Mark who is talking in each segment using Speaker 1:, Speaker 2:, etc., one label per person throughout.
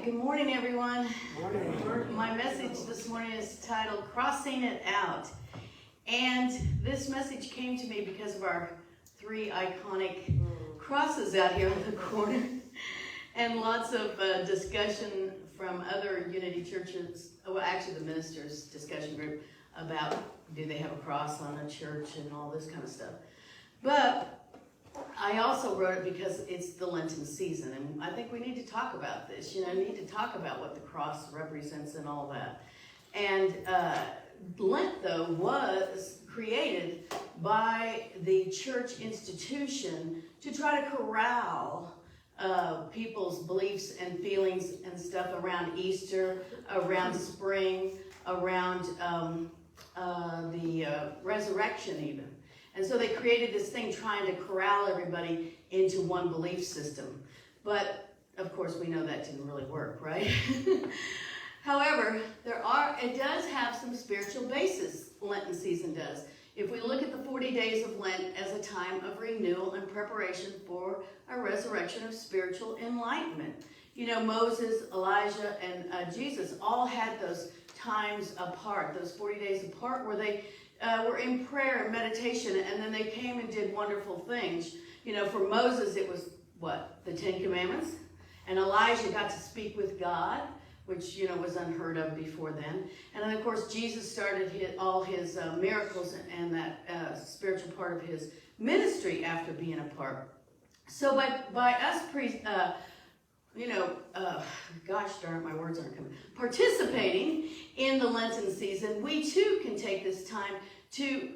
Speaker 1: right, good morning everyone. Morning. My message this morning is titled Crossing It Out. And this message came to me because of our three iconic crosses out here in the corner. And lots of discussion from other Unity churches, well actually the ministers' discussion group about do they have a cross on a church and all this kind of stuff. But I also wrote it because it's the Lenten season, and I think we need to talk about this. Need to talk about what the cross represents and all that. And Lent, though, was created by the church institution to try to corral people's beliefs and feelings and stuff around Easter, around spring, around the resurrection even. And so they created this thing trying to corral everybody into one belief system. But, of course, we know that didn't really work, right? However, it does have some spiritual basis, Lenten season does. If we look at the 40 days of Lent as a time of renewal and preparation for a resurrection of spiritual enlightenment. Moses, Elijah, and Jesus all had those times apart, those 40 days apart where they were in prayer and meditation, and then they came and did wonderful things. For Moses, it was, the Ten Commandments. And Elijah got to speak with God, which, was unheard of before then. And then, of course, Jesus started all his miracles and that spiritual part of his ministry after being apart. So by us gosh darn it, my words aren't coming. Participating in the Lenten season, we too can take this time to,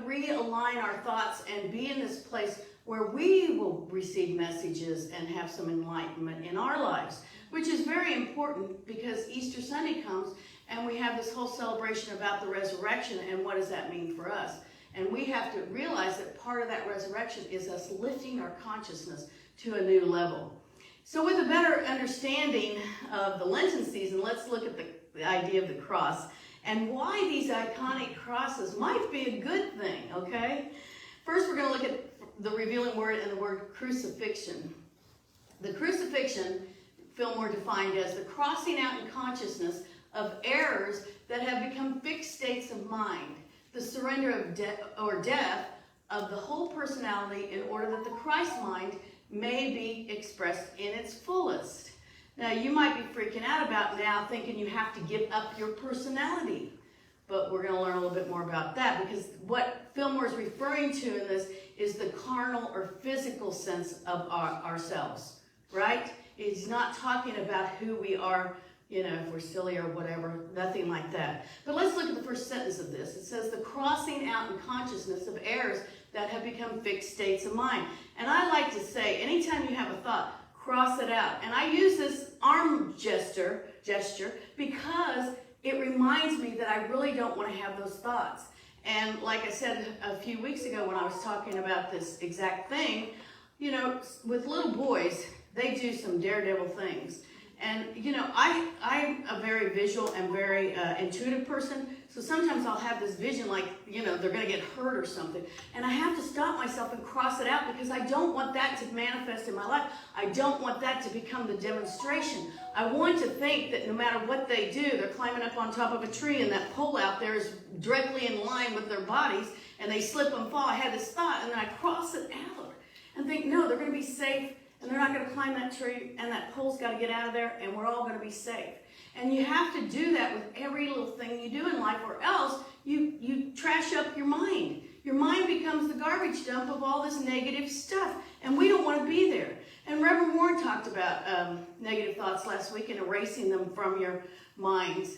Speaker 1: realign our thoughts and be in this place where we will receive messages and have some enlightenment in our lives, which is very important because Easter Sunday comes and we have this whole celebration about the resurrection and what does that mean for us. And we have to realize that part of that resurrection is us lifting our consciousness to a new level. So with a better understanding of the Lenten season, let's look at the idea of the cross and why these iconic crosses might be a good thing, okay? First, we're going to look at the revealing word and the word crucifixion. The crucifixion, Fillmore defined as the crossing out in consciousness of errors that have become fixed states of mind, the surrender of death of the whole personality in order that the Christ mind may be expressed in its fullest. Now, you might be freaking out about now thinking you have to give up your personality. But we're going to learn a little bit more about that because what Fillmore is referring to in this is the carnal or physical sense of ourselves, right? He's not talking about who we are, if we're silly or whatever, nothing like that. But let's look at the first sentence of this. It says, the crossing out in consciousness of errors that have become fixed states of mind. And I like to say, anytime you have a thought, cross it out. And I use this arm gesture because it reminds me that I really don't want to have those thoughts. And like I said a few weeks ago when I was talking about this exact thing, with little boys, they do some daredevil things. And, I'm a very visual and very intuitive person. So sometimes I'll have this vision like, they're going to get hurt or something. And I have to stop myself and cross it out because I don't want that to manifest in my life. I don't want that to become the demonstration. I want to think that no matter what they do, they're climbing up on top of a tree and that pole out there is directly in line with their bodies and they slip and fall. I had this thought and then I cross it out and think, no, they're going to be safe. And they're not going to climb that tree, and that pole's got to get out of there, and we're all going to be safe. And you have to do that with every little thing you do in life, or else you trash up your mind. Your mind becomes the garbage dump of all this negative stuff, and we don't want to be there. And Reverend Warren talked about negative thoughts last week and erasing them from your minds.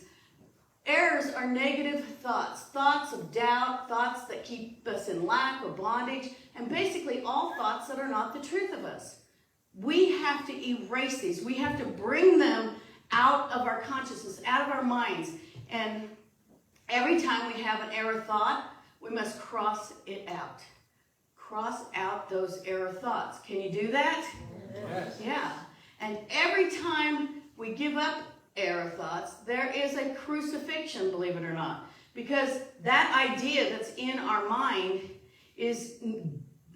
Speaker 1: Errors are negative thoughts, thoughts of doubt, thoughts that keep us in lack or bondage, and basically all thoughts that are not the truth of us. We have to erase these. We have to bring them out of our consciousness, out of our minds. And every time we have an error thought, we must cross it out. Cross out those error thoughts. Can you do that?
Speaker 2: Yes.
Speaker 1: Yeah. And every time we give up error thoughts, there is a crucifixion, believe it or not. Because that idea that's in our mind is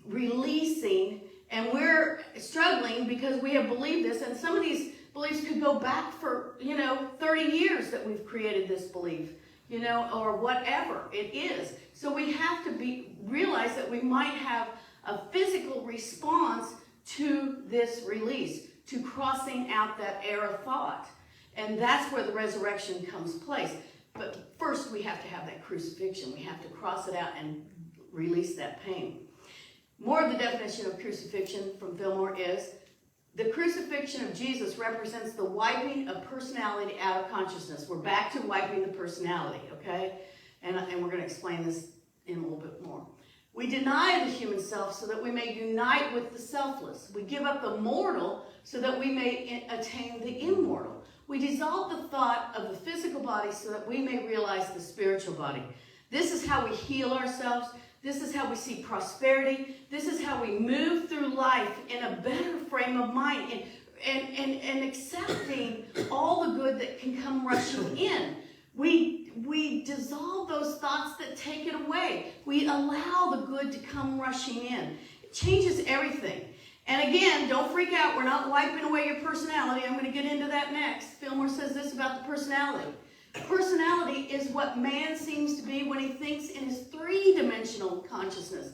Speaker 1: releasing. And we're struggling because we have believed this, and some of these beliefs could go go back for, 30 years that we've created this belief, or whatever it is. So we have to realize that we might have a physical response to this release, to crossing out that error thought. And that's where the resurrection comes place. But first we have to have that crucifixion. We have to cross it out and release that pain. More of the definition of crucifixion from Fillmore is, the crucifixion of Jesus represents the wiping of personality out of consciousness. We're back to wiping the personality, okay? And we're going to explain this in a little bit more. We deny the human self so that we may unite with the selfless. We give up the mortal so that we may attain the immortal. We dissolve the thought of the physical body so that we may realize the spiritual body. This is how we heal ourselves. This is how we see prosperity. This is how we move through life in a better frame of mind and accepting all the good that can come rushing in. We dissolve those thoughts that take it away. We allow the good to come rushing in. It changes everything. And again, don't freak out. We're not wiping away your personality. I'm going to get into that next. Fillmore says this about the personality. Personality is what man seems to be when he thinks in his three-dimensional consciousness.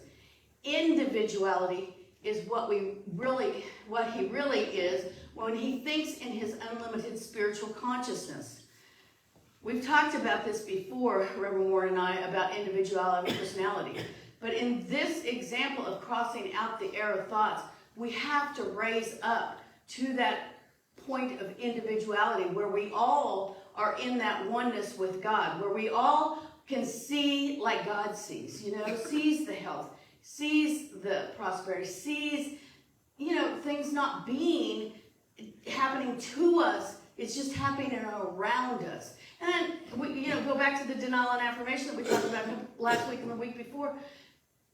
Speaker 1: Individuality is what he really is when he thinks in his unlimited spiritual consciousness. We've talked about this before, Reverend Warren and I, about individuality and personality. But in this example of crossing out the error thoughts, we have to raise up to that point of individuality where we all are in that oneness with God, where we all can see like God sees, sees the health, sees the prosperity, sees, things not being happening to us, it's just happening around us. And then we, go back to the denial and affirmation that we talked about last week and the week before.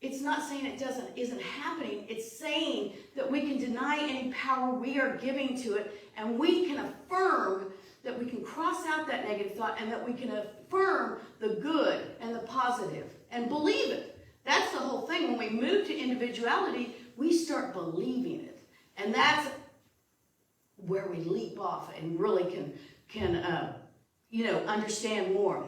Speaker 1: It's not saying it isn't happening. It's saying that we can deny any power we are giving to it, and we can affirm that we can cross out that negative thought and that we can affirm the good and the positive and believe it. That's the whole thing. When we move to individuality, we start believing it. And that's where we leap off and really can understand more.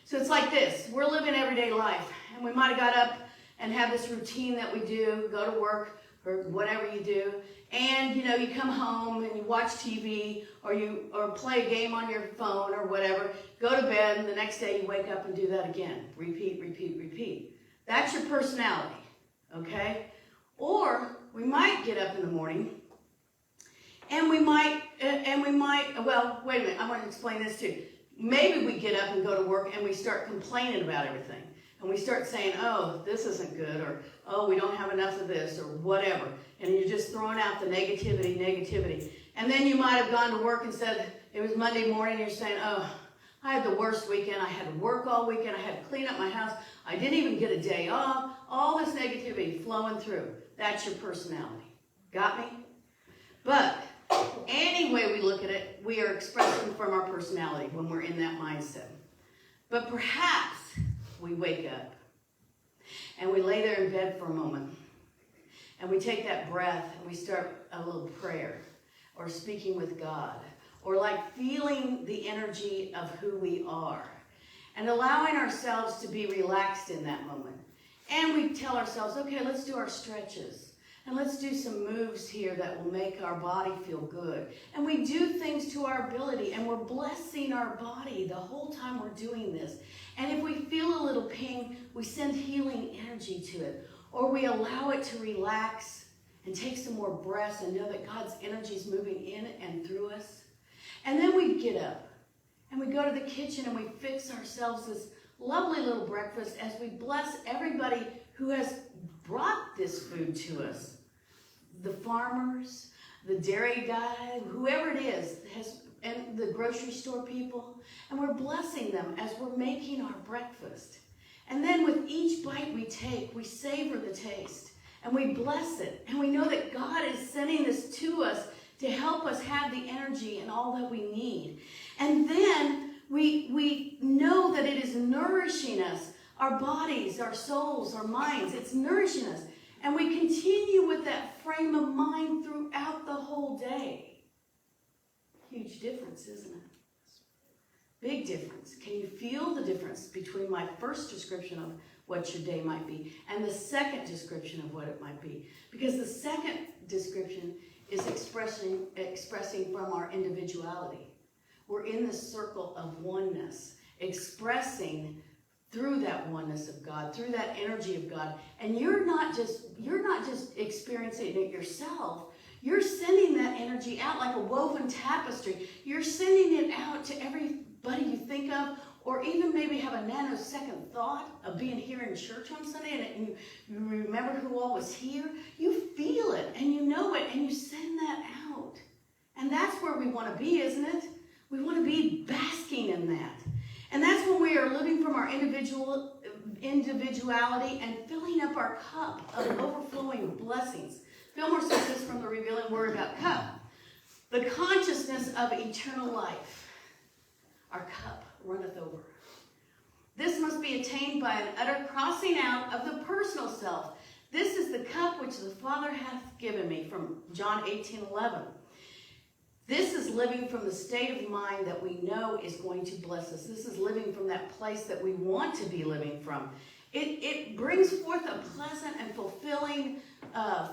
Speaker 1: So it's like this. We're living everyday life, and we might have got up and have this routine that we do, go to work or whatever you do, and you come home and you watch TV or play a game on your phone or whatever, go to bed, and the next day you wake up and do that again. Repeat, repeat, repeat. That's your personality, okay? Or we might get up in the morning and we might, well, wait a minute, I want to explain this too. Maybe we get up and go to work and we start complaining about everything. And we start saying, oh, this isn't good, or oh, we don't have enough of this, or whatever. And you're just throwing out the negativity. And then you might have gone to work and said, it was Monday morning, and you're saying, oh, I had the worst weekend. I had to work all weekend. I had to clean up my house. I didn't even get a day off. All this negativity flowing through. That's your personality. Got me? But any way we look at it, we are expressing from our personality when we're in that mindset. But perhaps we wake up and we lay there in bed for a moment and we take that breath and we start a little prayer or speaking with God or like feeling the energy of who we are and allowing ourselves to be relaxed in that moment. And we tell ourselves, okay, let's do our stretches. And let's do some moves here that will make our body feel good. And we do things to our ability, and we're blessing our body the whole time we're doing this. And if we feel a little pain, we send healing energy to it. Or we allow it to relax and take some more breaths and know that God's energy is moving in and through us. And then we get up, and we go to the kitchen, and we fix ourselves this lovely little breakfast as we bless everybody who has brought this food to us. The farmers, the dairy guy, whoever it is, and the grocery store people. And we're blessing them as we're making our breakfast. And then with each bite we take, we savor the taste. And we bless it. And we know that God is sending this to us to help us have the energy and all that we need. And then we know that it is nourishing us, our bodies, our souls, our minds. It's nourishing us. And we continue with that frame of mind throughout the whole day. Huge difference, isn't it? Big difference. Can you feel the difference between my first description of what your day might be and the second description of what it might be? Because the second description is expressing from our individuality. We're in this circle of oneness, expressing through that oneness of God, through that energy of God. And you're not just experiencing it yourself. You're sending that energy out like a woven tapestry. You're sending it out to everybody you think of, or even maybe have a nanosecond thought of being here in church on Sunday, and you remember who all was here. You feel it, and you know it, and you send that out. And that's where we want to be, isn't it? We want to be basking in that. And that's when we are living from our individuality and filling up our cup of overflowing blessings. Fillmore says this from the Revealing Word about cup. The consciousness of eternal life. Our cup runneth over. This must be attained by an utter crossing out of the personal self. This is the cup which the Father hath given me, from John 18:11. This is living from the state of mind that we know is going to bless us. This is living from that place that we want to be living from. It brings forth a pleasant and fulfilling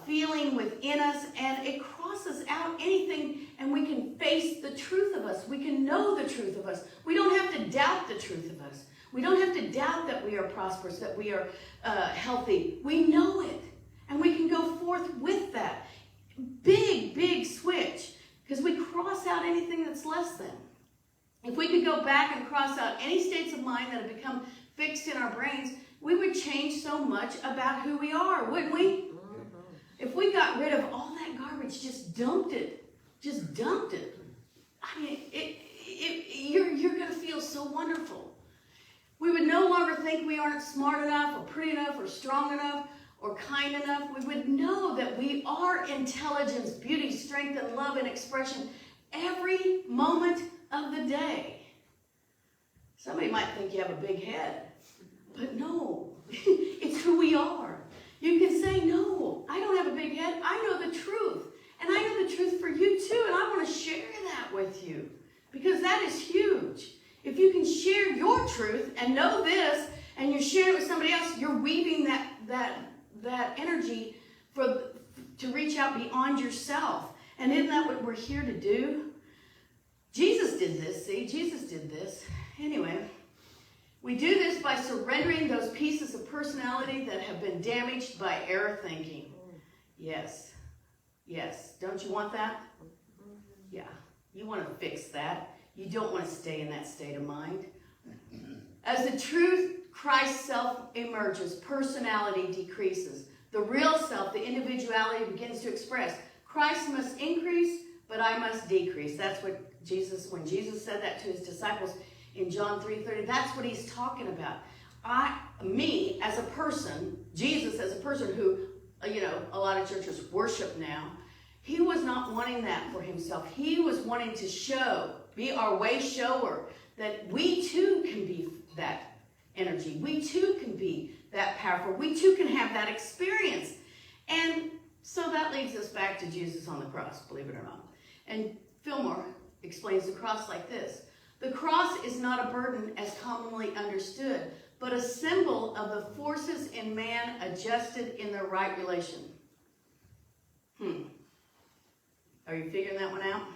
Speaker 1: feeling within us, and it crosses out anything, and we can face the truth of us. We can know the truth of us. We don't have to doubt the truth of us. We don't have to doubt that we are prosperous, that we are healthy. We know it, and we can go forth with that. Big switch. Because we cross out anything that's less than. If we could go back and cross out any states of mind that have become fixed in our brains, we would change so much about who we are, wouldn't we? Mm-hmm. If we got rid of all that garbage, just dumped it. I mean, you're going to feel so wonderful. We would no longer think we aren't smart enough or pretty enough or strong enough or kind enough. We would know that we are intelligence, beauty, strength, and love and expression every moment of the day. Somebody might think you have a big head, but no, it's who we are. You can say, no, I don't have a big head. I know the truth, and I know the truth for you too, and I want to share that with you, because that is huge. If you can share your truth and know this, and you share it with somebody else, you're weaving that energy to reach out beyond yourself. And isn't that what we're here to do? Jesus did this. See, Jesus did this. Anyway, we do this by surrendering those pieces of personality that have been damaged by error thinking. Yes. Don't you want that? Yeah. You want to fix that. You don't want to stay in that state of mind. As the truth Christ's self emerges, personality decreases. The real self, the individuality, begins to express. Christ must increase, but I must decrease. That's what when Jesus said that to his disciples in John 3:30, that's what he's talking about. Me as a person, Jesus as a person who, a lot of churches worship now, he was not wanting that for himself. He was wanting to be our way shower, that we too can be that energy. We too can be that powerful. We too can have that experience. And so that leads us back to Jesus on the cross, believe it or not. And Fillmore explains the cross like this. The cross is not a burden as commonly understood, but a symbol of the forces in man adjusted in their right relation. Are you figuring that one out?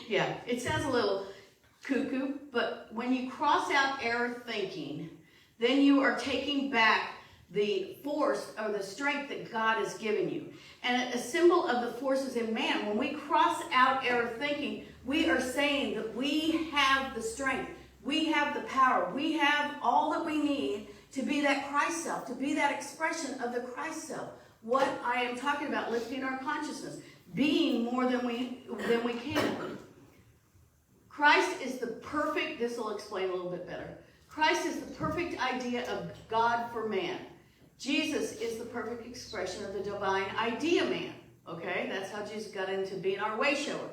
Speaker 1: Yeah, it sounds a little cuckoo, but when you cross out error thinking, then you are taking back the force or the strength that God has given you. And a symbol of the forces in man, when we cross out error thinking, we are saying that we have the strength, we have the power, we have all that we need to be that Christ self, to be that expression of the Christ self. What I am talking about, lifting our consciousness, being more than we can. Christ is the perfect, this will explain a little bit better. Christ is the perfect idea of God for man. Jesus is the perfect expression of the divine idea man. Okay, that's how Jesus got into being our way shower.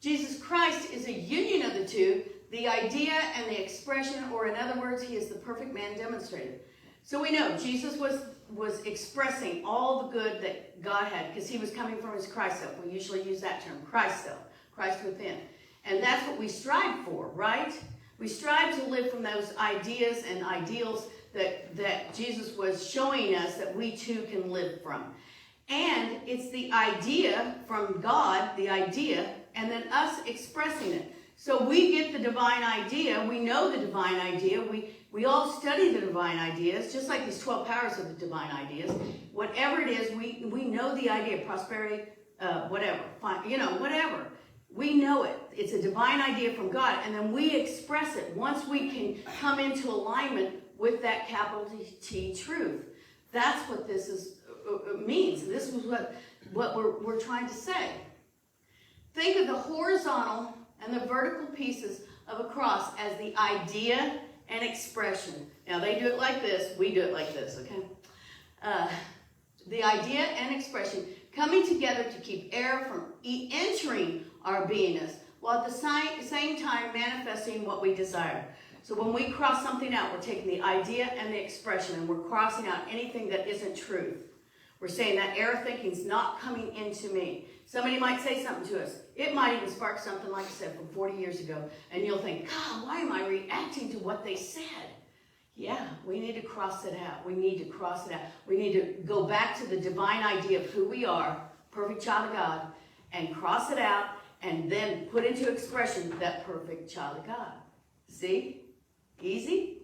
Speaker 1: Jesus Christ is a union of the two, the idea and the expression, or in other words, he is the perfect man demonstrated. So we know Jesus was expressing all the good that God had, because he was coming from his Christ self. We usually use that term, Christ self. Christ within. And that's what we strive for, right? We strive to live from those ideas and ideals that Jesus was showing us that we too can live from. And it's the idea from God, the idea, and then us expressing it. So we get the divine idea. We know the divine idea. We all study the divine ideas, just like these 12 powers of the divine ideas. Whatever it is, we know the idea, prosperity, whatever, whatever. We know it. It's a divine idea from God, and then we express it once we can come into alignment with that capital T truth. That's what this means. This is what we're trying to say. Think of the horizontal and the vertical pieces of a cross as the idea and expression. Now, they do it like this. We do it like this, okay? The idea and expression coming together to keep air from entering our beingness, while at the same time manifesting what we desire. So when we cross something out, we're taking the idea and the expression, and we're crossing out anything that isn't truth. We're saying that error thinking is not coming into me. Somebody might say something to us. It might even spark something, like I said, from 40 years ago. And you'll think, God, why am I reacting to what they said? Yeah, we need to cross it out. We need to cross it out. We need to go back to the divine idea of who we are, perfect child of God, and cross it out, and then put into expression that perfect child of God. See? Easy?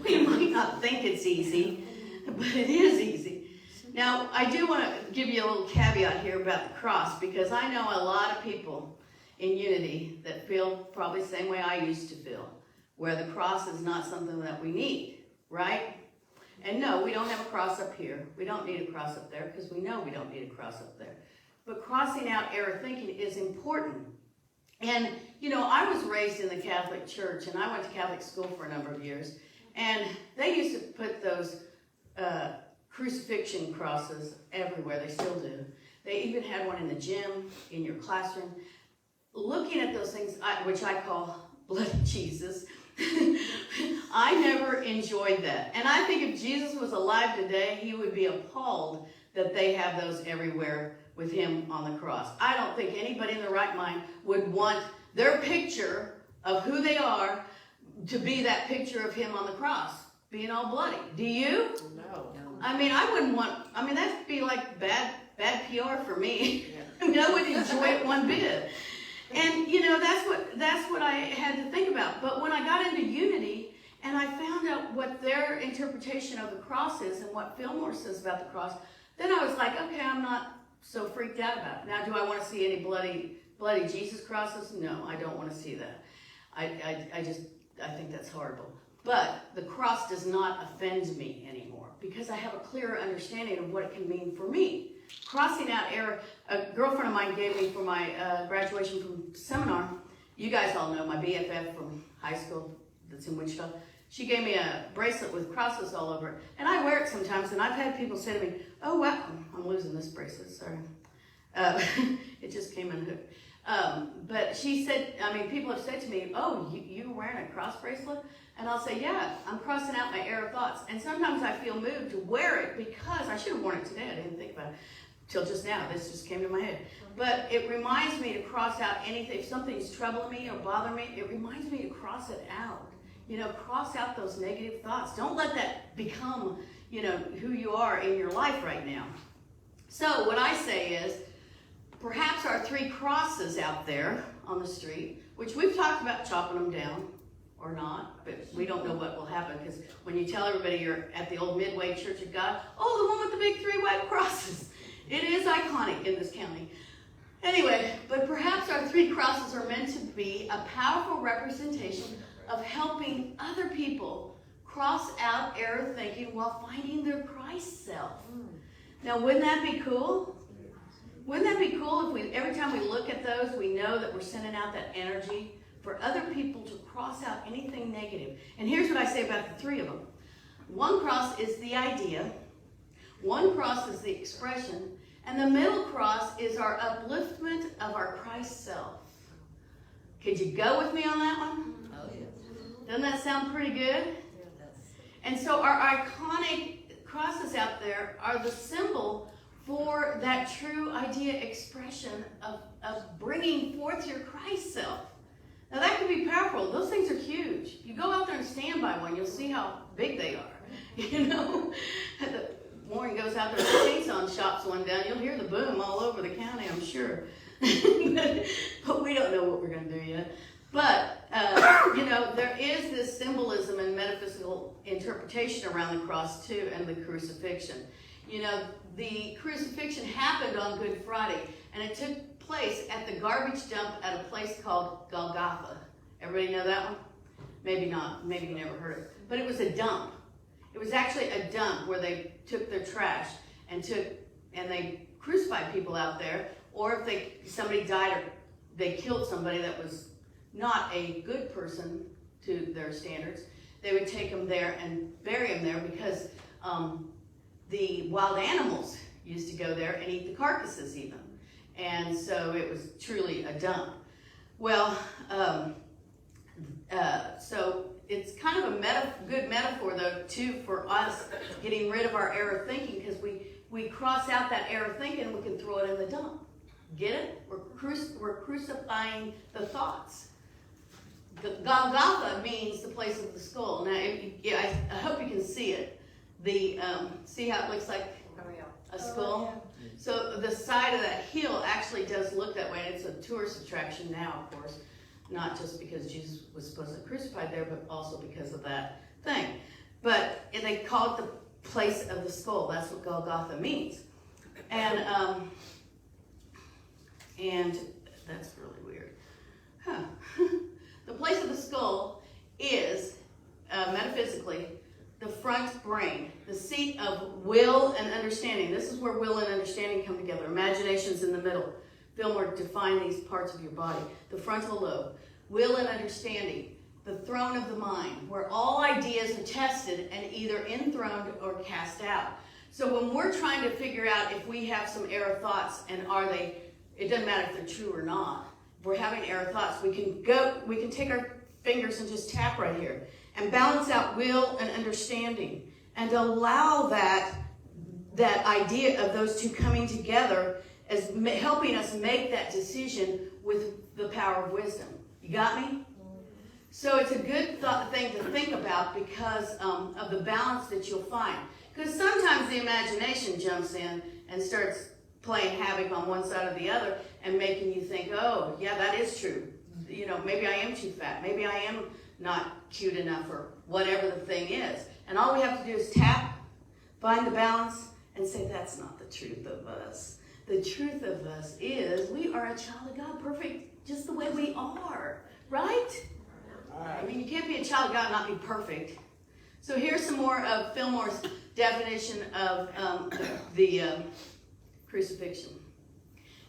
Speaker 1: We might not think it's easy, but it is easy. Now, I do want to give you a little caveat here about the cross, because I know a lot of people in Unity that feel probably the same way I used to feel, where the cross is not something that we need, right? And no, we don't have a cross up here. We don't need a cross up there, because we know we don't need a cross up there. But crossing out error thinking is important. And, I was raised in the Catholic Church, and I went to Catholic school for a number of years, and they used to put those crucifixion crosses everywhere. They still do. They even had one in the gym, in your classroom. Looking at those things, which I call bloody Jesus, I never enjoyed that. And I think if Jesus was alive today, he would be appalled that they have those everywhere with him on the cross. I don't think anybody in their right mind would want their picture of who they are to be that picture of him on the cross, being all bloody. Do you?
Speaker 2: No.
Speaker 1: I mean, I wouldn't want, that'd be like bad PR for me. Yeah. I wouldn't enjoy it one bit. And, that's what I had to think about. But when I got into Unity and I found out what their interpretation of the cross is and what Fillmore says about the cross, then I was like, okay, I'm not so freaked out about it. Now, do I want to see any bloody Jesus crosses? No, I don't want to see that. I think that's horrible. But the cross does not offend me anymore, because I have a clearer understanding of what it can mean for me. Crossing out error, a girlfriend of mine gave me for my graduation from seminar. You guys all know my BFF from high school that's in Wichita. She gave me a bracelet with crosses all over it. And I wear it sometimes, and I've had people say to me, oh, wow, I'm losing this bracelet, sorry. It just came unhooked. But she said, people have said to me, oh, you're wearing a cross bracelet? And I'll say, yeah, I'm crossing out my error thoughts. And sometimes I feel moved to wear it because I should have worn it today. I didn't think about it till just now. This just came to my head. But it reminds me to cross out anything. If something's troubling me or bothering me, it reminds me to cross it out. Cross out those negative thoughts. Don't let that become, who you are in your life right now. So what I say is, perhaps our 3 crosses out there on the street, which we've talked about chopping them down or not, but we don't know what will happen, because when you tell everybody you're at the old Midway Church of God, oh, the one with the big 3 white crosses. It is iconic in this county. Anyway, but perhaps our 3 crosses are meant to be a powerful representation of helping other people cross out error thinking while finding their Christ self. Now, wouldn't that be cool? Wouldn't that be cool if every time we look at those, we know that we're sending out that energy for other people to cross out anything negative? And here's what I say about the 3 of them. 1 cross is the idea, 1 cross is the expression, and the middle cross is our upliftment of our Christ self. Could you go with me on that one?
Speaker 2: Oh, yeah.
Speaker 1: Doesn't that sound pretty good?
Speaker 2: Yeah,
Speaker 1: And so our iconic crosses out there are the symbol for that true idea expression of bringing forth your Christ self. Now that can be powerful. Those things are huge. You go out there and stand by one, you'll see how big they are. You know, Warren goes out there and chainsaw shops one down, you'll hear the boom all over the county, I'm sure. But we don't know what we're going to do yet. But, you know, there is this symbolism and metaphysical interpretation around the cross too, and the crucifixion. You know, the crucifixion happened on Good Friday, and it took place at the garbage dump at a place called Golgotha. Everybody know that one? Maybe not. Maybe you never heard it. But it was a dump. It was actually a dump where they took their trash and they crucified people out there. Or if somebody died or they killed somebody that was not a good person to their standards, they would take them there and bury them there because the wild animals used to go there and eat the carcasses even. And so it was truly a dump. Well, so it's kind of a good metaphor, though, too, for us getting rid of our error thinking, because we cross out that error thinking and we can throw it in the dump. Get it? We're crucifying the thoughts. Golgotha means the place of the skull. Now, I hope you can see it. See how it looks like a skull? So the side of that hill actually does look that way. It's a tourist attraction now, of course. Not just because Jesus was supposedly crucified there, but also because of that thing. But they call it the place of the skull. That's what Golgotha means. And that's really weird. Huh. The place of the skull is, metaphysically, the front brain, the seat of will and understanding. This is where will and understanding come together. Imagination's in the middle. Fillmore defined these parts of your body. The frontal lobe, will and understanding, the throne of the mind, where all ideas are tested and either enthroned or cast out. So when we're trying to figure out if we have some error thoughts and it doesn't matter if they're true or not. If we're having error thoughts, we can take our fingers and just tap right here and balance out will and understanding and allow that idea of those two coming together as helping us make that decision with the power of wisdom. You got me? So it's a good thing to think about because of the balance that you'll find. Because sometimes the imagination jumps in and starts playing havoc on one side or the other and making you think, oh, yeah, that is true. You know, maybe I am too fat. Maybe I am not cute enough or whatever the thing is. And all we have to do is tap, find the balance, and say, that's not the truth of us. The truth of us is we are a child of God, perfect just the way we are, right? I mean, you can't be a child of God and not be perfect. So here's some more of Fillmore's definition of the crucifixion.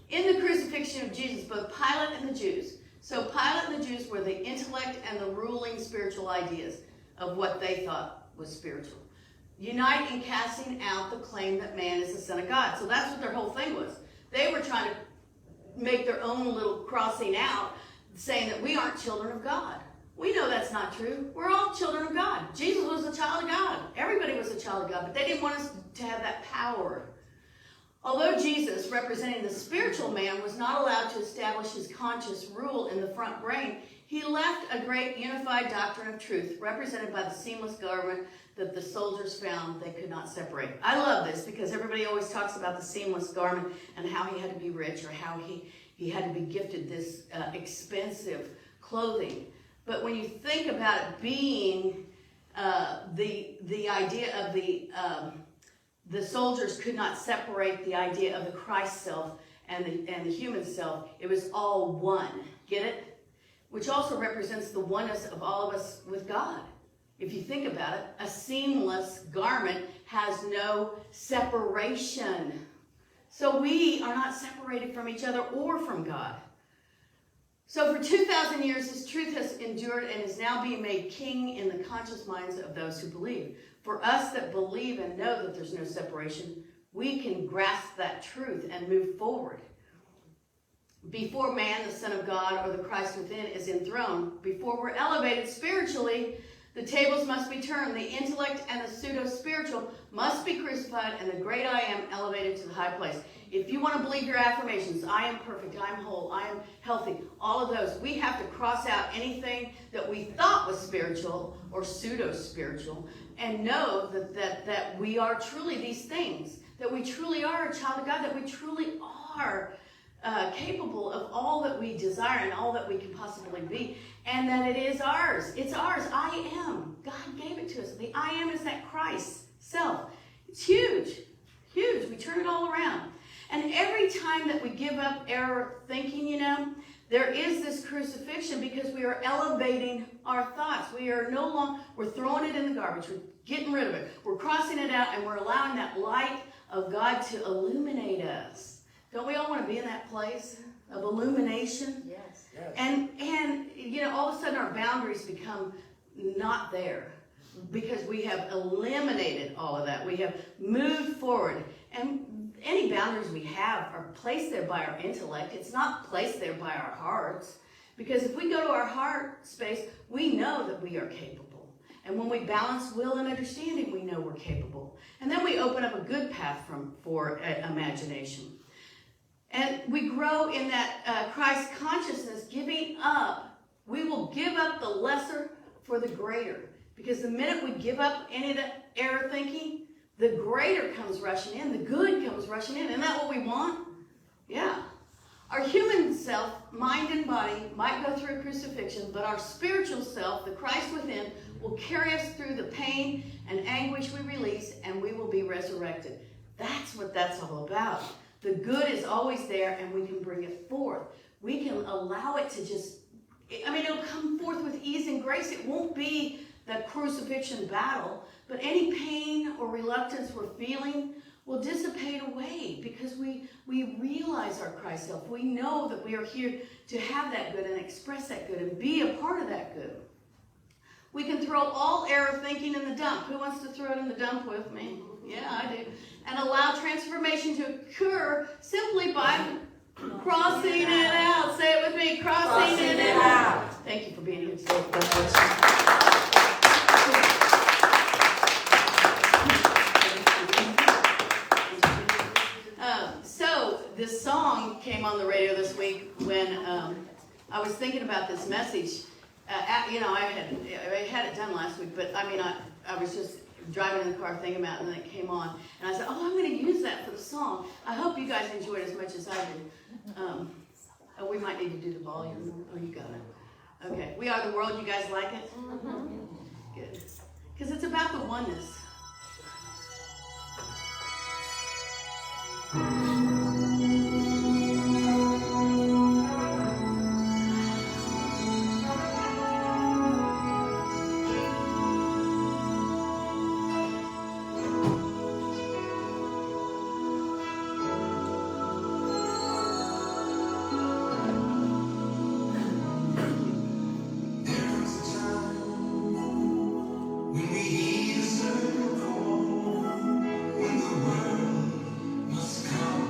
Speaker 1: In the crucifixion of Jesus, both Pilate and the Jews, so Pilate and the Jews were the intellect and the ruling spiritual ideas of what they thought was spiritual, unite in casting out the claim that man is the son of God. So that's what their whole thing was. They were trying to make their own little crossing out, saying that we aren't children of God. We know that's not true. We're all children of God. Jesus was a child of God. Everybody was a child of God, but they didn't want us to have that power. Although Jesus, representing the spiritual man, was not allowed to establish his conscious rule in the front brain, he left a great unified doctrine of truth, represented by the seamless garment that the soldiers found they could not separate. I love this because everybody always talks about the seamless garment and how he had to be rich or how he had to be gifted this expensive clothing. But when you think about it being the idea of the soldiers could not separate the idea of the Christ self and the human self. It was all one. Get it? Which also represents the oneness of all of us with God. If you think about it, a seamless garment has no separation. So we are not separated from each other or from God. So for 2,000 years, this truth has endured and is now being made king in the conscious minds of those who believe. For us that believe and know that there's no separation, we can grasp that truth and move forward. Before man, the Son of God, or the Christ within, is enthroned, before we're elevated spiritually, The tables must be turned. The intellect and the pseudo-spiritual must be crucified, and the great I am elevated to the high place. If you want to believe your affirmations, I am perfect, I am whole, I am healthy, all of those, we have to cross out anything that we thought was spiritual or pseudo-spiritual and know that we are truly these things, that we truly are a child of God, that we truly are capable of all that we desire and all that we can possibly be, and that it is ours. It's ours. I am. God gave it to us. The I am is that Christ self. It's huge. Huge. We turn it all around. And every time that we give up error thinking, there is this crucifixion because we are elevating our thoughts. We are no longer, we're throwing it in the garbage. We're getting rid of it. We're crossing it out, and we're allowing that light of God to illuminate us. Don't we all want to be in that place of illumination?
Speaker 2: Yes.
Speaker 1: And all of a sudden our boundaries become not there because we have eliminated all of that. We have moved forward. And any boundaries we have are placed there by our intellect. It's not placed there by our hearts. Because if we go to our heart space, we know that we are capable. And when we balance will and understanding, we know we're capable. And then we open up a good path for imagination. And we grow in that Christ consciousness, giving up. We will give up the lesser for the greater. Because the minute we give up any of that error thinking, the greater comes rushing in. The good comes rushing in. Isn't that what we want? Yeah. Our human self, mind and body, might go through crucifixion, but our spiritual self, the Christ within, will carry us through the pain and anguish we release, and we will be resurrected. That's what that's all about. The good is always there, and we can bring it forth. We can allow it to it'll come forth with ease and grace. It won't be the crucifixion battle, but any pain or reluctance we're feeling will dissipate away because we realize our Christ self. We know that we are here to have that good and express that good and be a part of that good. We can throw all error thinking in the dump. Who wants to throw it in the dump with me? Yeah, I do. And allow transformation to occur simply by crossing it out. Say it with me, crossing it out. Thank you for being here today. So this song came on the radio this week when I was thinking about this message. I had it done last week, but I was just driving in the car thinking about it, and then it came on. And I said, I'm going to use that for the song. I hope you guys enjoyed it as much as I did. We might need to do the volume. Oh, you got it. Okay. We Are the World. You guys like it? Mm-hmm. Good. Because it's about the oneness.
Speaker 3: When the world must come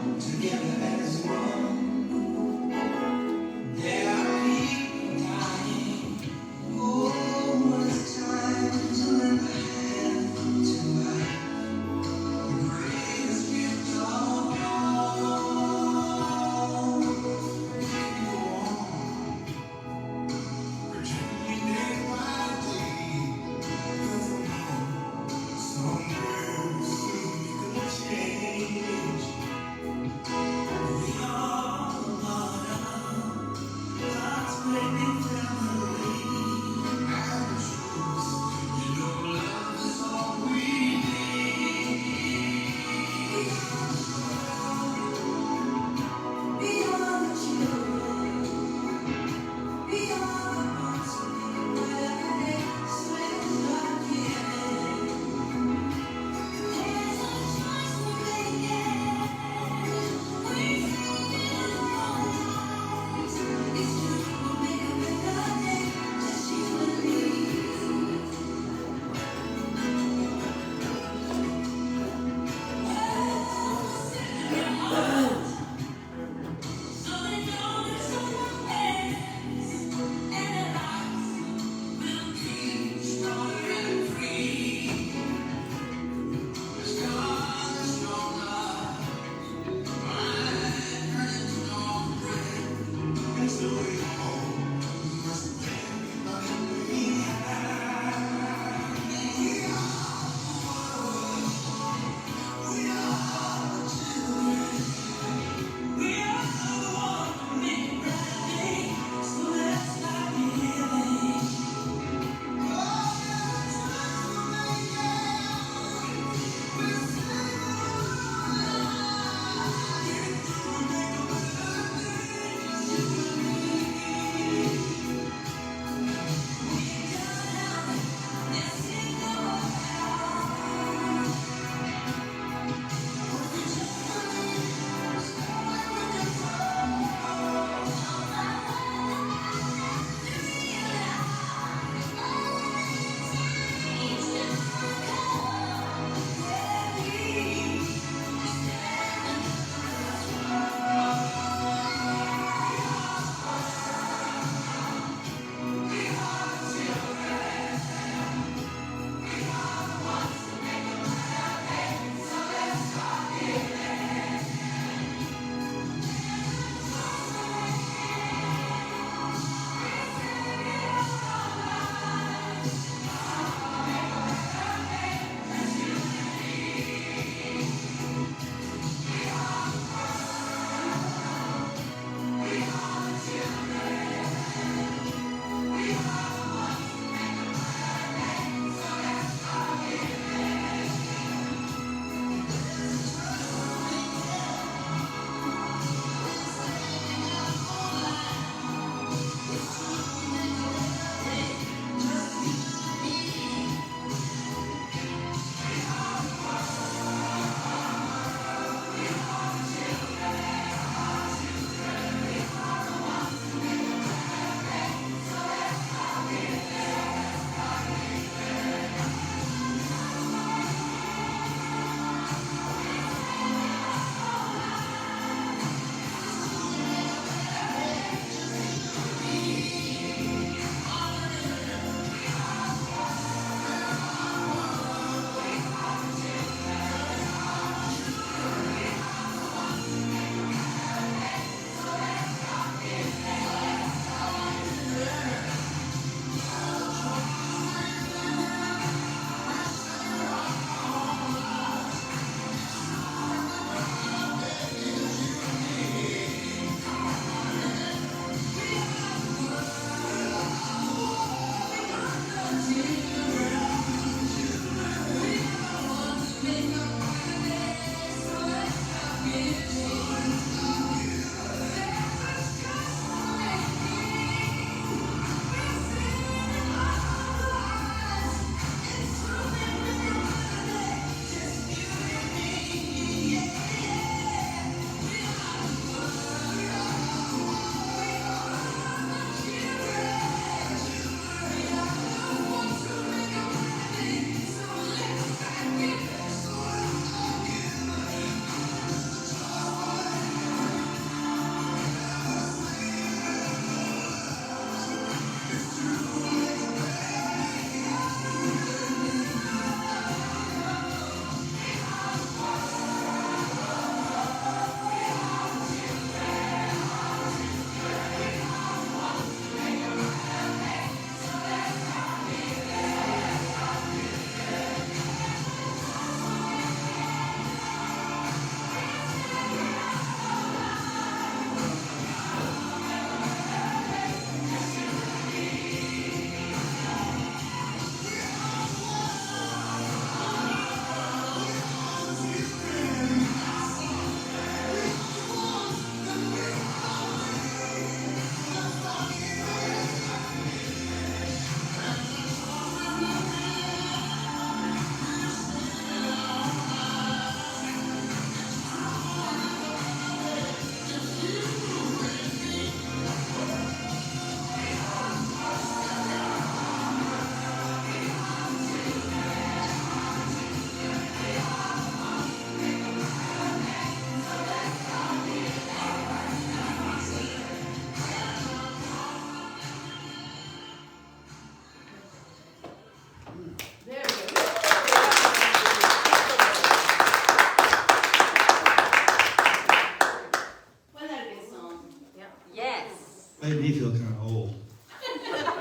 Speaker 2: me feel kind of old.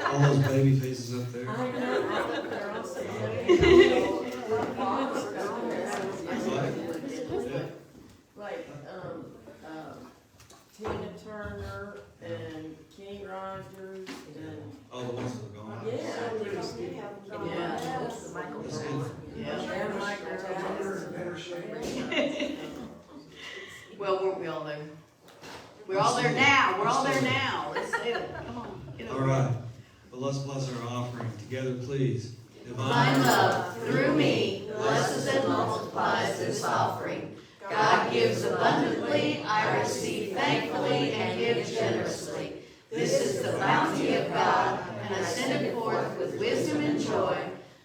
Speaker 2: All those baby faces up there.
Speaker 3: I know, they're all so like, Tina Turner and Kenny Rogers and.
Speaker 2: All the ones that are gone.
Speaker 3: Yeah.
Speaker 1: Yeah.
Speaker 3: Michael Jackson.
Speaker 1: Well, weren't we all there? We're all there now. We're all there now. Let's say it. Come on. Get
Speaker 2: All
Speaker 1: over
Speaker 2: right. Well, let's bless our offering together, please.
Speaker 1: Divine love, through me, blesses and multiplies this offering. God gives abundantly, I receive thankfully, and give generously. This is the bounty of God, and I send it forth with wisdom and joy.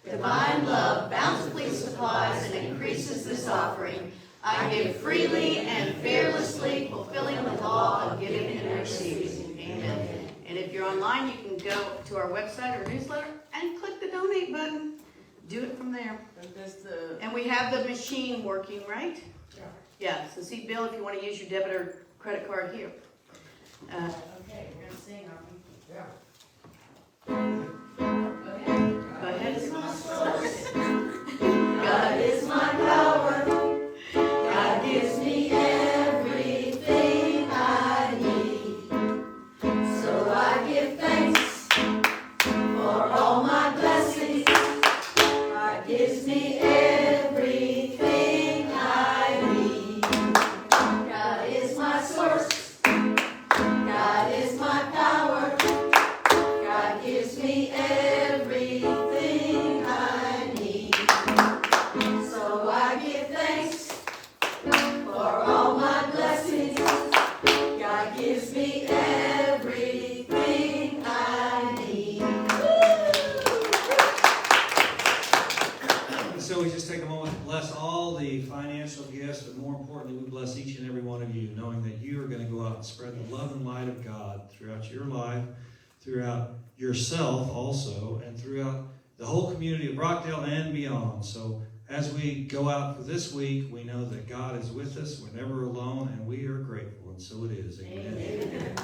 Speaker 1: Divine love bountifully supplies and increases this offering. I give freely and fearlessly, fulfilling the law of giving and receiving. Amen. And if you're online, you can go to our website or newsletter and click the donate button. Do it from there. And we have the machine working, right? Yeah. So see, Bill, if you want to use your debit or credit card here.
Speaker 3: Okay, we're gonna sing, aren't
Speaker 1: Go ahead. It's my source. God is my power. God gives me everything I need. So I give thanks for all my blessings. God gives me everything I need. God is my source. God is my power. God gives me everything I need. So I give thanks for all my blessings. God gives me everything I need.
Speaker 2: So we just take a moment to bless all the financial gifts, but more importantly, we bless each and every one of you, knowing that you are going to go out and spread the love and light of God throughout your life, throughout yourself also, and throughout the whole community of Rockdale and beyond. So as we go out for this week, we know that God is with us. We're never alone, and we are grateful, and so it is. Amen.
Speaker 1: Amen.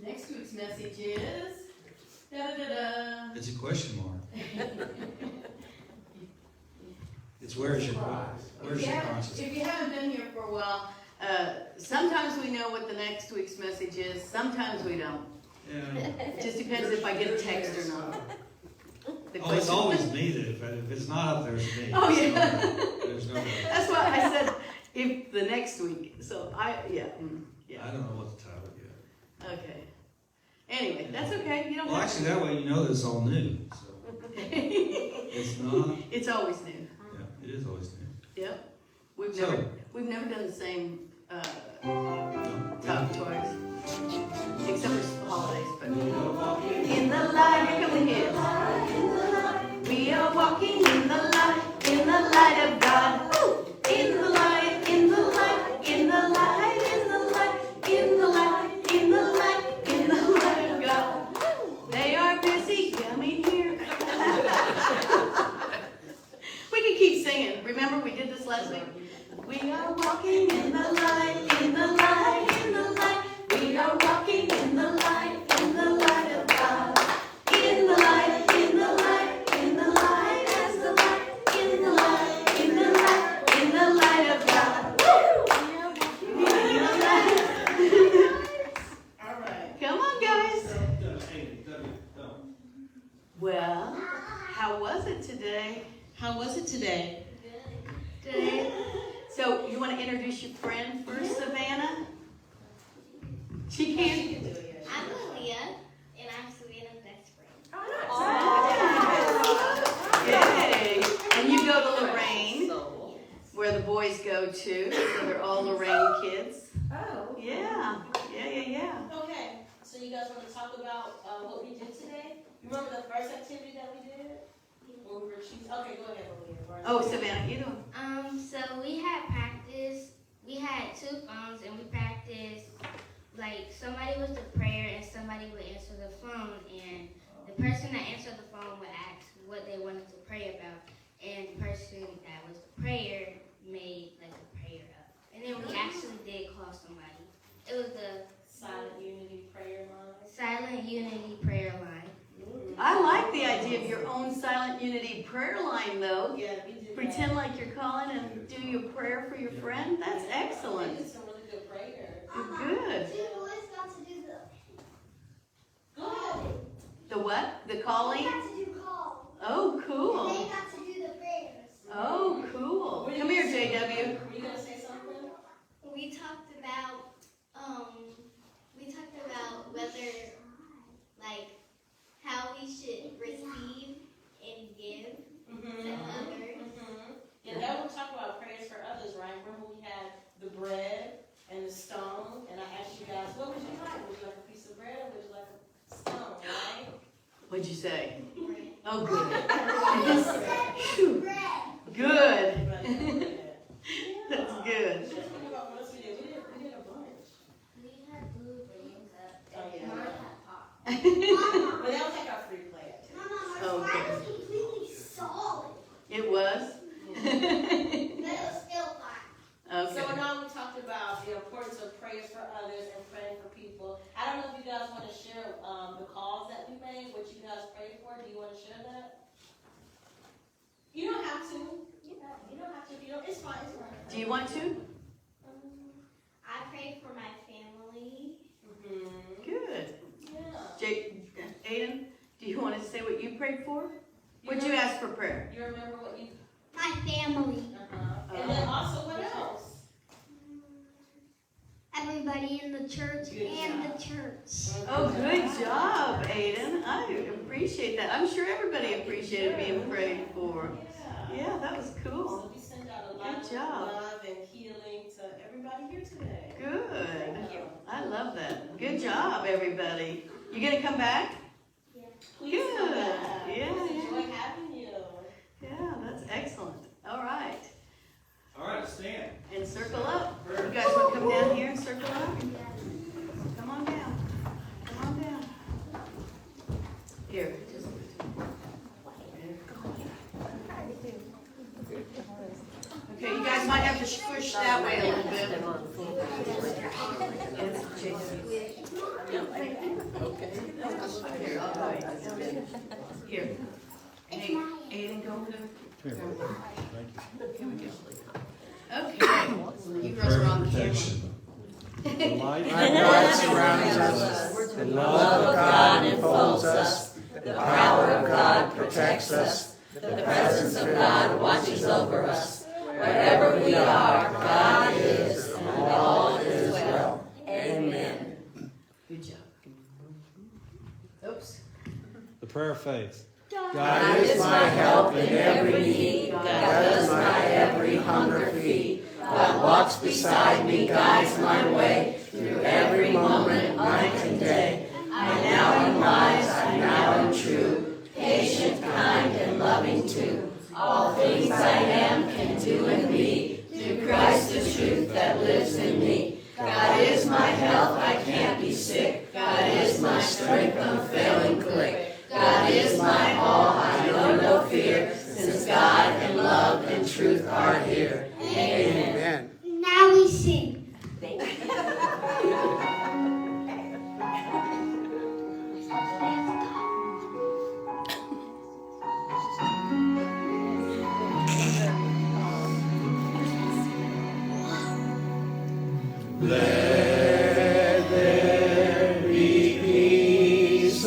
Speaker 1: Next week's message is da-da-da-da.
Speaker 2: It's a question mark. It's where's your conscience?
Speaker 1: If you haven't been here for a while, sometimes we know what the next week's message is. Sometimes we don't.
Speaker 2: Yeah.
Speaker 1: It just depends if I get a text or not. The
Speaker 2: Oh, it's
Speaker 1: question-
Speaker 2: always me that if it's not up there, it's me.
Speaker 1: Oh, yeah.
Speaker 2: So, there's no way.
Speaker 1: That's why I said if the next week. So yeah.
Speaker 2: I don't know what the title yet.
Speaker 1: Okay. Anyway, that's okay. You don't
Speaker 2: Well,
Speaker 1: have
Speaker 2: actually, that way you know that it's all new. So it's not.
Speaker 1: It's always new.
Speaker 2: Yeah, it is always new.
Speaker 1: Yep. We've
Speaker 2: So-
Speaker 1: never done the same
Speaker 2: No.
Speaker 1: top twice, except for holidays. But in the light, here come the hits. We are walking in the light of God. In the light, in the light, in the light, in the light, in the light, in the light, in the light of God. They are busy coming here. We can keep singing. Remember we did this last week? We are walking in the light, in the light, in the light. We are walking in the light of God. In the light, in the light, in the light as the light, in the light, in the light, in the light of God. Woo! In the light.
Speaker 3: All right.
Speaker 1: Come on, guys. Well, how was it today?
Speaker 4: How was it today?
Speaker 1: Good. So, you want to introduce your friend first, Savannah? She can.
Speaker 5: I'm Aaliyah, and I'm Savannah's best friend.
Speaker 1: Yay! And you go to Lorraine, where the boys go to, so they're all Lorraine kids.
Speaker 3: Oh.
Speaker 1: Yeah.
Speaker 4: Okay, so you guys want to talk about what we did today? Remember the first activity that we did? Where we were choosing? Okay, go ahead, Aaliyah.
Speaker 1: Oh, Savannah, you do.
Speaker 5: So we had practice. We had 2 phones, and we practiced. Like somebody was the prayer, and somebody would answer the phone, and the person that answered the phone would ask what they wanted to pray about, and the person that was the prayer made like a prayer up, and then we actually did call somebody. It was the
Speaker 4: Silent Unity Prayer Line.
Speaker 5: Silent Unity Prayer Line.
Speaker 1: I like the idea of your own silent unity prayer line, though.
Speaker 4: Yeah, we did
Speaker 1: Pretend
Speaker 4: that.
Speaker 1: like you're calling and do your prayer for your friend. That's
Speaker 4: We
Speaker 1: excellent.
Speaker 4: did some really good prayers.
Speaker 1: Good.
Speaker 6: Two boys got to do
Speaker 4: Go ahead.
Speaker 1: The what? The
Speaker 6: they
Speaker 1: calling?
Speaker 6: got to do call.
Speaker 1: Oh,
Speaker 6: And
Speaker 1: cool.
Speaker 6: they got to do the prayers.
Speaker 1: Oh, cool. Come here, JW.
Speaker 4: Were you gonna say something?
Speaker 6: We talked about whether like how we should receive and give to others.
Speaker 4: Yeah, that would talk about prayers for others, right? Remember we had the bread and the stone, and I asked you guys, what would you like? Would you like a piece of bread or would you like a stone, right?
Speaker 1: What'd you say? Oh, good.
Speaker 6: Phew. Bread.
Speaker 1: Good.
Speaker 4: Everybody know that.
Speaker 1: That's good.
Speaker 4: Just think about what else we did. We did a bunch.
Speaker 5: We had blue balloons up.
Speaker 4: Oh, yeah.
Speaker 5: Mine had pop.
Speaker 4: But that was like our free play activity.
Speaker 6: Mama, our
Speaker 1: Okay.
Speaker 6: slide was completely solid,
Speaker 1: It was?
Speaker 6: but it was still fine.
Speaker 4: So
Speaker 1: Okay.
Speaker 4: now we talked about the importance of prayers for others and praying for people. I don't know if you guys want to share the calls that we made, what you guys prayed for. Do you want to share that? You don't have to. You don't have to. If you don't, it's fine. It's fine.
Speaker 1: Do you want to?
Speaker 6: I prayed for my family.
Speaker 1: Good.
Speaker 4: Yeah.
Speaker 1: Aiden, do you want to say what you prayed for? What'd you ask for prayer?
Speaker 4: You remember what you?
Speaker 6: My family.
Speaker 4: And then also what else?
Speaker 6: Everybody in the church
Speaker 4: Good
Speaker 6: and
Speaker 4: job.
Speaker 6: the church.
Speaker 1: Oh, good job, Aiden. I appreciate that. I'm sure everybody appreciated being prayed for.
Speaker 4: Yeah.
Speaker 1: Yeah, that was cool.
Speaker 4: So we send out a lot
Speaker 1: Good
Speaker 4: of
Speaker 1: job.
Speaker 4: love and healing to everybody here today.
Speaker 1: Good.
Speaker 4: Thank you.
Speaker 1: I love that. Good job, everybody. You gonna come back?
Speaker 4: Please come
Speaker 1: Good.
Speaker 4: back.
Speaker 1: Yeah,
Speaker 4: We
Speaker 1: yeah.
Speaker 4: enjoy having you.
Speaker 1: Yeah, that's excellent. All right.
Speaker 2: All right, stand.
Speaker 1: And circle up. You guys want to come down here and circle up? Come on down. Come on down. Here. Just. Okay, you guys might have to push that way a little bit. It's Jason. Here, I'll go. Here. Hey, Aiden, go with him. Here we go. Okay. You girls are on the camera.
Speaker 7: The light of God surrounds us. The love of God enfolds us. The power of God protects us. The presence of God watches over us. Wherever we are, God is, and all is well. Amen.
Speaker 1: Good job. Oops.
Speaker 2: The prayer of faith.
Speaker 7: God is my help in every need. God does my every hunger feed. God walks beside me, guides my way through every moment, night and day. I now am wise, I now am true, patient, kind, and loving too. All things I am can do and be through Christ the truth that lives in me. God is my health, I can't be sick. God is my strength, unfailing quick. God is my all, I know no fear, since God and love and truth are here. Amen.
Speaker 6: Now we sing.
Speaker 7: Let there be peace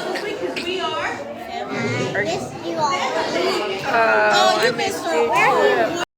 Speaker 1: us this week because we are.
Speaker 6: Miss you all.
Speaker 7: Oh, I missed you too.